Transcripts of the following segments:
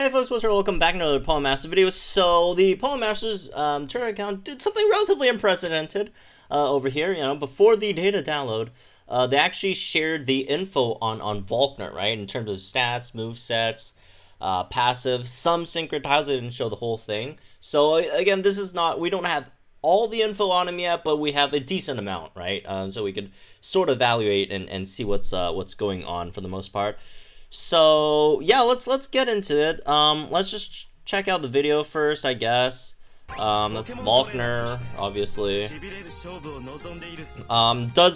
Hey folks, what's up? Welcome back to another Poem Masters video. So the Poem Masters Twitter account did something relatively unprecedented over here. You know, before the data download, they actually shared the info on Volkner, right? In terms of stats, movesets, passive. Some synchro tiles, they didn't show the whole thing. So again, this is not, we don't have all the info on him yet, but we have a decent amount, right? So we could sort of evaluate and see what's going on for the most part. So yeah, let's get into it. Let's just check out the video first, I guess. That's Volkner, obviously.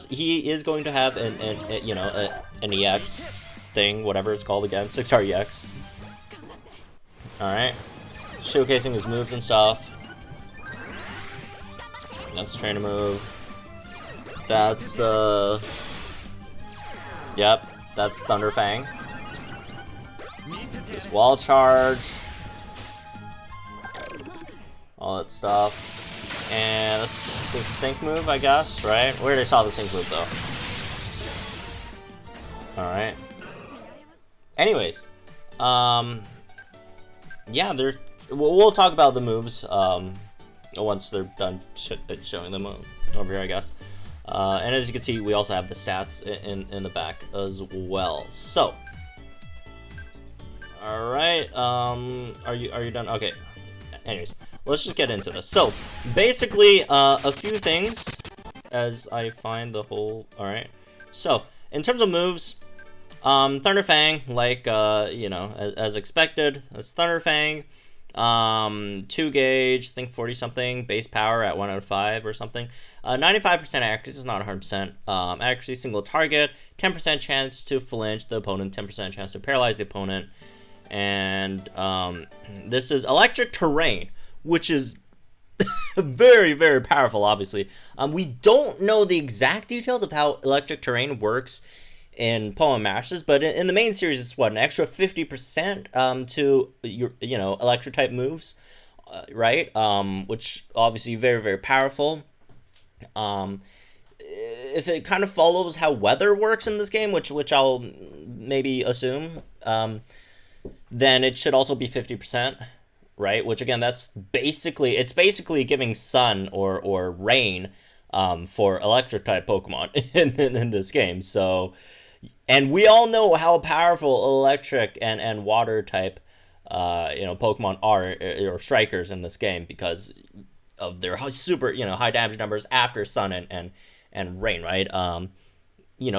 He is going to have an EX thing, whatever it's called again, 6R EX. All right, showcasing his moves and stuff. That's trainer move. That's yep, that's Thunderfang. Just wall charge, all that stuff, and that's his sync move, I guess, right? We already saw the sync move though. All right. Anyways, yeah, we'll talk about the moves once they're done showing them over here, I guess. And as you can see, we also have the stats in the back as well. So. All right. Are you done? Okay. Anyways, let's just get into this. So, basically, a few things as I find the whole. All right. So, in terms of moves, Thunderfang, like as expected, that's Thunderfang. 2 gauge, I think 40 something, base power at 1 out of 5 or something. 95% accuracy is not 100%. Accuracy, single target, 10% chance to flinch the opponent, 10% chance to paralyze the opponent. And this is electric terrain, which is very, very powerful, obviously. We don't know the exact details of how electric terrain works in Poem Masters, but in the main series, it's what, an extra 50% to your electric type moves, right? Which obviously very, very powerful. If it kind of follows how weather works in this game, which I'll maybe assume, then it should also be 50%, right? Which again, it's basically giving sun or rain for electric type Pokemon in this game. So, and we all know how powerful electric and water type Pokemon are, or strikers in this game, because of their super high damage numbers after sun and rain, right?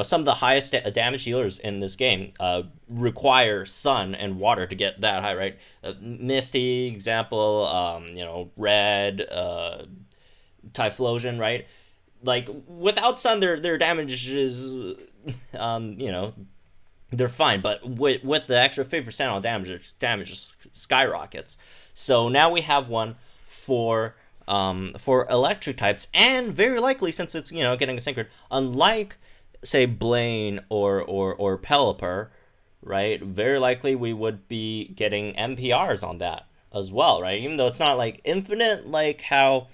Some of the highest damage dealers in this game require sun and water to get that high, right? Misty, example, Red, Typhlosion, right? Like, without sun, their damage is, they're fine. But with the extra 50% on damage just skyrockets. So now we have one for electric types, and very likely, since it's, getting a synchron, unlike say Blaine or Pelipper, right? Very likely we would be getting MPRs on that as well, right? Even though it's not like infinite, like how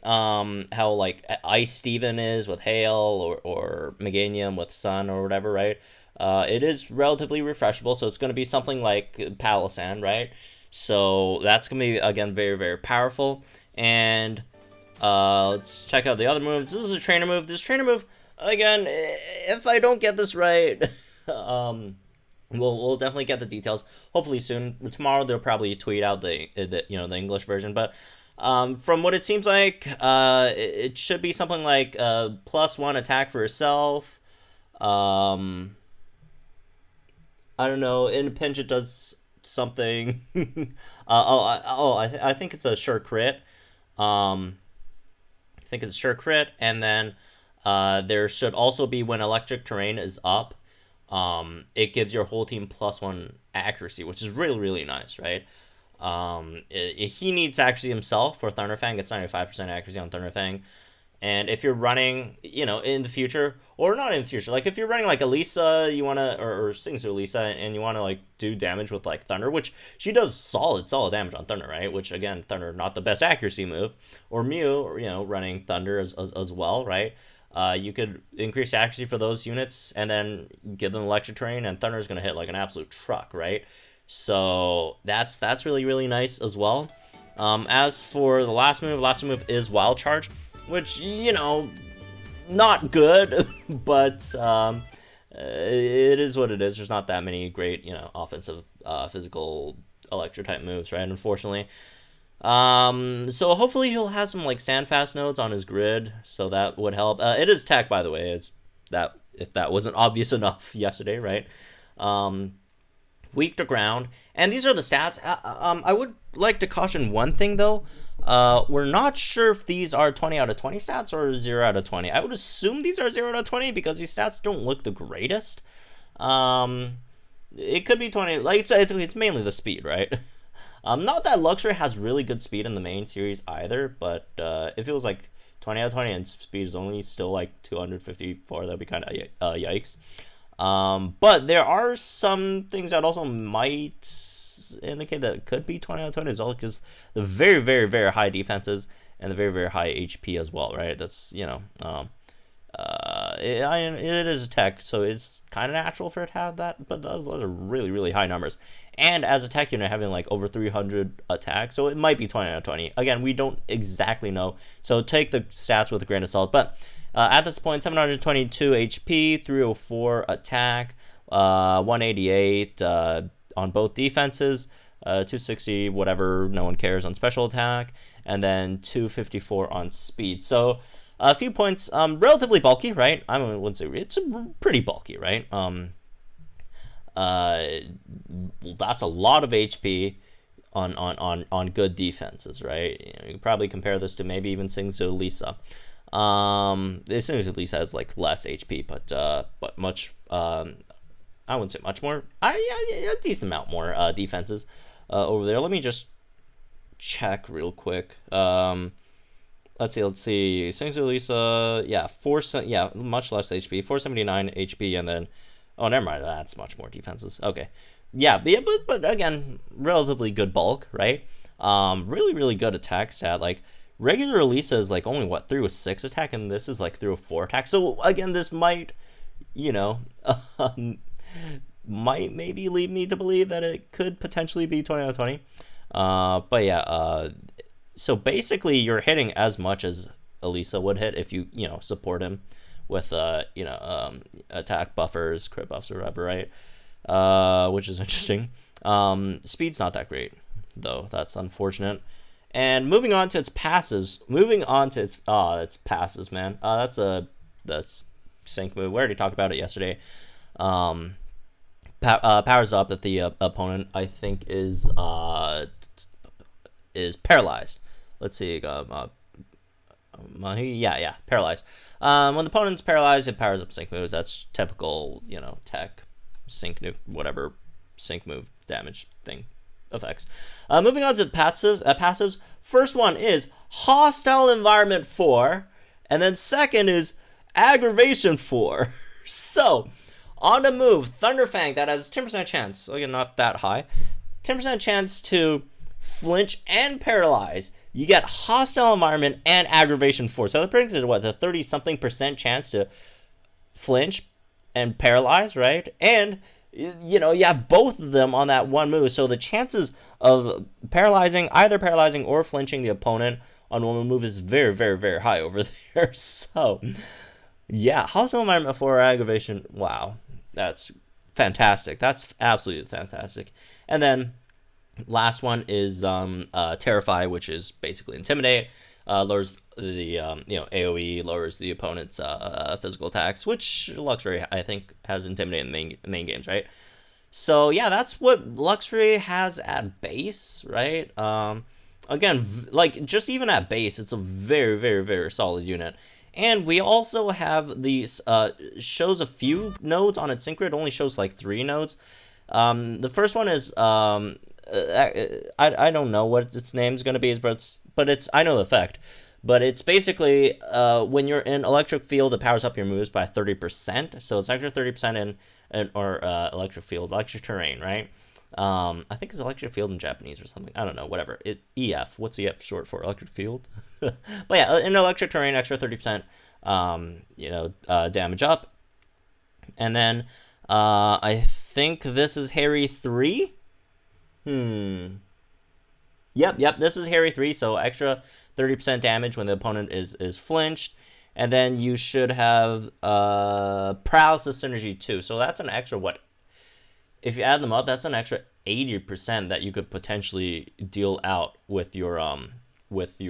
like Ice Steven is with Hail or Meganium with Sun or whatever, right? It is relatively refreshable, so it's going to be something like Palossand, right? So that's going to be, again, very, very powerful. And let's check out the other moves. This is a trainer move. This trainer move, again, if I don't get this right, we'll definitely get the details. Hopefully soon. Tomorrow they'll probably tweet out the English version. But from what it seems like, it should be something like +1 attack for herself. I don't know. In a pinch, it does something. I think it's a sure crit. I think it's a sure crit, and then. There should also be, when electric terrain is up, it gives your whole team +1 accuracy, which is really, really nice, right? He needs accuracy himself for Thunderfang. It's 95% accuracy on Thunderfang. And if you're running, in the future, or not in the future, like if you're running like Elesa, you want to, or Sings to Elesa, and you want to like do damage with like Thunder, which she does solid damage on Thunder, right? Which again, Thunder, not the best accuracy move. Or Mew, running Thunder as well, right? You could increase accuracy for those units and then give them electric terrain, and Thunder is going to hit like an absolute truck, right? So that's really, really nice as well. As for the last move is Wild Charge, which, you know, not good, but it is what it is. There's not that many great, you know, offensive, physical Electro type moves, right? Unfortunately. So hopefully he'll have some like standfast nodes on his grid, so that would help. It is tech, by the way. It's that, if that wasn't obvious enough yesterday, right? Weak to ground, and these are the stats. I would like to caution one thing though. We're not sure if these are 20 out of 20 stats or 0 out of 20. I would assume these are 0 out of 20 because these stats don't look the greatest. It could be 20. Like it's mainly the speed, right? Not that Luxray has really good speed in the main series either, but if it was like 20 out of 20 and speed is only still like 254, that'd be kind of yikes. But there are some things that also might indicate that it could be 20 out of 20 as well, because the very, very, very high defenses and the very, very high HP as well, right? That's, you know, it is a tech, so it's kind of natural for it to have that, but those are really, really high numbers. And as a tech unit, having like over 300 attack, so it might be 20 out of 20. Again, we don't exactly know, so take the stats with a grain of salt. But at this point, 722 HP, 304 attack, 188 on both defenses, 260 whatever, no one cares on special attack, and then 254 on speed. So a few points, relatively bulky, right? I wouldn't say it's pretty bulky, right? That's a lot of HP on good defenses, right? You know, you can probably compare this to maybe even things to Elesa. It seems Elesa has like less HP, but much, I wouldn't say much more. Yeah, a decent amount more defenses over there. Let me just check real quick. Let's see. Sings to Elesa, yeah, much less HP, 479 HP, and then, oh, never mind, that's much more defenses. Okay, yeah, but again, relatively good bulk, right? Really, really good attack stat. Like regular Elesa is like only what, 306 attack, and this is like 304 attack. So again, this might, you know, might maybe lead me to believe that it could potentially be 20 out of 20. But yeah, so basically you're hitting as much as Elesa would hit if you know, support him with attack buffers, crit buffs, or whatever, right? Which is interesting. Speed's not that great though. That's unfortunate. And moving on to its passives. Its passives, man. That's sync move. We already talked about it yesterday. Powers up that the opponent, I think, is paralyzed. Let's see. Paralyzed. When the opponent's paralyzed, it powers up sync moves. That's typical, you know, tech sync whatever sync move damage thing effects. Moving on to the passives. First one is Hostile Environment 4, and then second is Aggravation 4. So on the move, Thunderfang, that has 10% chance, so again, not that high, 10% chance to flinch and paralyze. You get Hostile Environment and Aggravation 4. So that brings it to what, the 30-something% chance to flinch and paralyze, right? And, you know, you have both of them on that one move. So the chances of either paralyzing or flinching the opponent on one move is very, very, very high over there. So, yeah, Hostile Environment 4 Aggravation, wow. That's fantastic. That's absolutely fantastic. And then last one is Terrify, which is basically Intimidate. Lowers the AoE, lowers the opponent's physical attacks, which Luxray, I think, has Intimidate in the main games, right? So yeah, that's what Luxray has at base, right? Again, like just even at base, it's a very, very, very solid unit. And we also have these, shows a few nodes on its sync grid, only shows like 3 nodes. The first one is, I don't know what its name's going to be, but it's, I know the effect. But it's basically, when you're in Electric Field, it powers up your moves by 30%. So it's extra 30% in Electric Field, Electric Terrain, right? I think it's Electric Field in Japanese or something. I don't know, whatever. EF. What's EF short for? Electric Field? But yeah, in Electric Terrain, extra 30%, damage up. And then I think this is Harry 3. Yep, this is Harry 3, so extra 30% damage when the opponent is flinched. And then you should have Paralysis Synergy 2. So that's an extra, what? If you add them up, that's an extra 80% that you could potentially deal out with your, with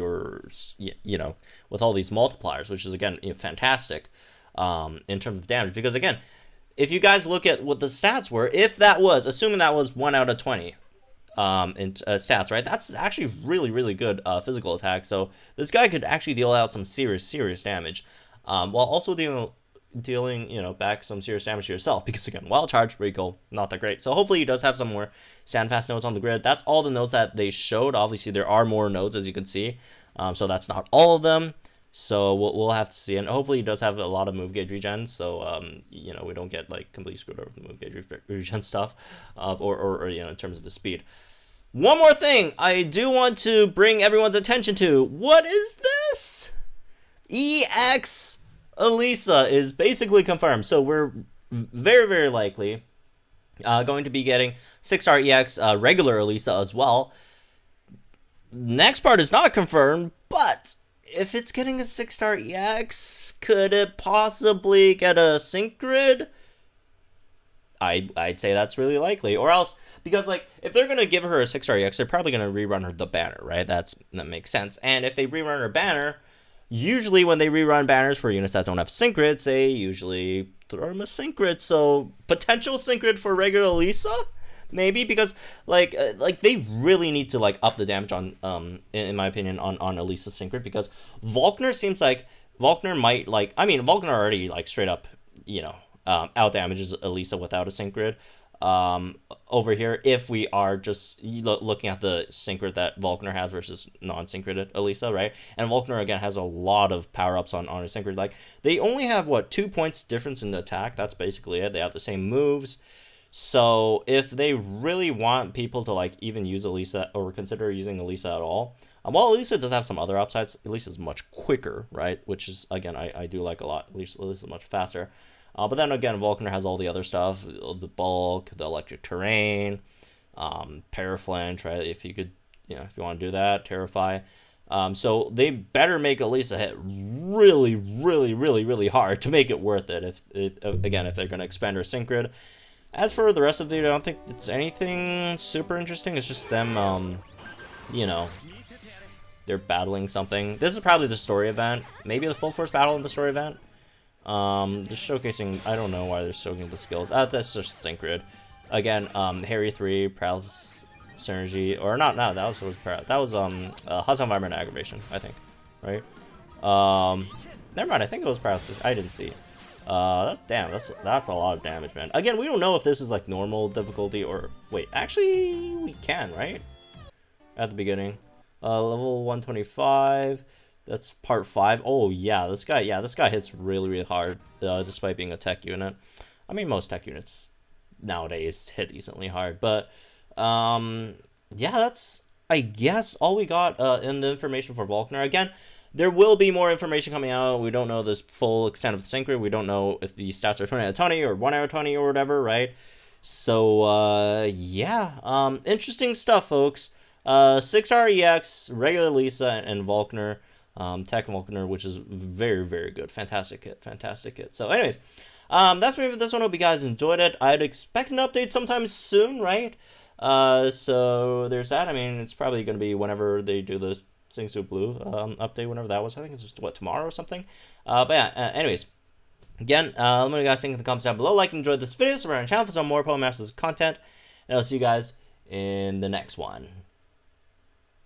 all these multipliers, which is, again, fantastic in terms of damage. Because, again, if you guys look at what the stats were, if that was, assuming that was 1 out of 20, in stats, right? That's actually really, really good physical attack. So this guy could actually deal out some serious damage, while also dealing back some serious damage to yourself. Because again, wild charge, recall, not that great. So hopefully he does have some more standfast nodes on the grid. That's all the nodes that they showed. Obviously there are more nodes, as you can see. So that's not all of them. So we'll have to see, and hopefully he does have a lot of move gauge regen, so we don't get like completely screwed over with the move gauge regen stuff, or in terms of the speed. One more thing I do want to bring everyone's attention to. What is this? EX Elesa is basically confirmed. So we're very likely going to be getting 6-star EX regular Elesa as well. Next part is not confirmed, but if it's getting a 6-star EX, could it possibly get a sync grid? I'd say that's really likely. Or else, because like if they're gonna give her a 6-star EX, they're probably gonna rerun her the banner, right? That makes sense. And if they rerun her banner, usually when they rerun banners for units that don't have sync grids, they usually throw them a sync grid. So potential sync grid for regular Elesa, maybe, because like they really need to like up the damage on in my opinion on Elisa's sync grid, because Volkner seems like Volkner might Volkner already like straight up out damages Elesa without a sync grid. Over here, if we are just looking at the sync grid that Volkner has versus non-sync grid Elesa, right? And Volkner again has a lot of power-ups on her sync grid. Like they only have 2 points difference in the attack. That's basically it. They have the same moves. So if they really want people to like even use Elesa or consider using Elesa at all, while Elesa does have some other upsides, Elesa is much quicker, right? Which is again I do like a lot. Elesa is much faster. But then again, Volkner has all the other stuff, the bulk, the electric terrain, paraflinch, right? If you could, if you want to do that, terrify. So they better make Elesa hit really hard to make it worth it. If they're going to expand her sync grid. As for the rest of the video, I don't think it's anything super interesting. It's just them, they're battling something. This is probably the story event. Maybe the full force battle in the story event. Just showcasing, I don't know why they're showing the skills. That's just sync grid. Again, Harry 3, Paralysis Synergy, or not, that was Hostile Environment Aggravation, I think, right? Never mind, I think it was Paralysis, I didn't see. Damn, that's a lot of damage, man. Again, we don't know if this is like normal difficulty or, wait, actually, we can, right? At the beginning. Level 125. That's part 5. Oh yeah, this guy hits really hard, despite being a tech unit. I mean, most tech units nowadays hit decently hard, but yeah, that's I guess all we got in the information for Volkner. Again, there will be more information coming out. We don't know this full extent of the sync grid. We don't know if the stats are 20 out of 20 or 1 out of 20 or whatever, right? So yeah, interesting stuff, folks. 6-star EX, regular Elesa, and Volkner. Tech Volkner, which is very good. Fantastic hit. So anyways, that's me for this one. Hope you guys enjoyed it. I'd expect an update sometime soon, right? So there's that. I mean, it's probably going to be whenever they do the Sing Suit Blue update, whenever that was. I think it's just, tomorrow or something? But yeah, anyways. Again, let me know what you guys think in the comments down below. Like and enjoyed this video. Subscribe to the channel for some more Poem Masters content. And I'll see you guys in the next one.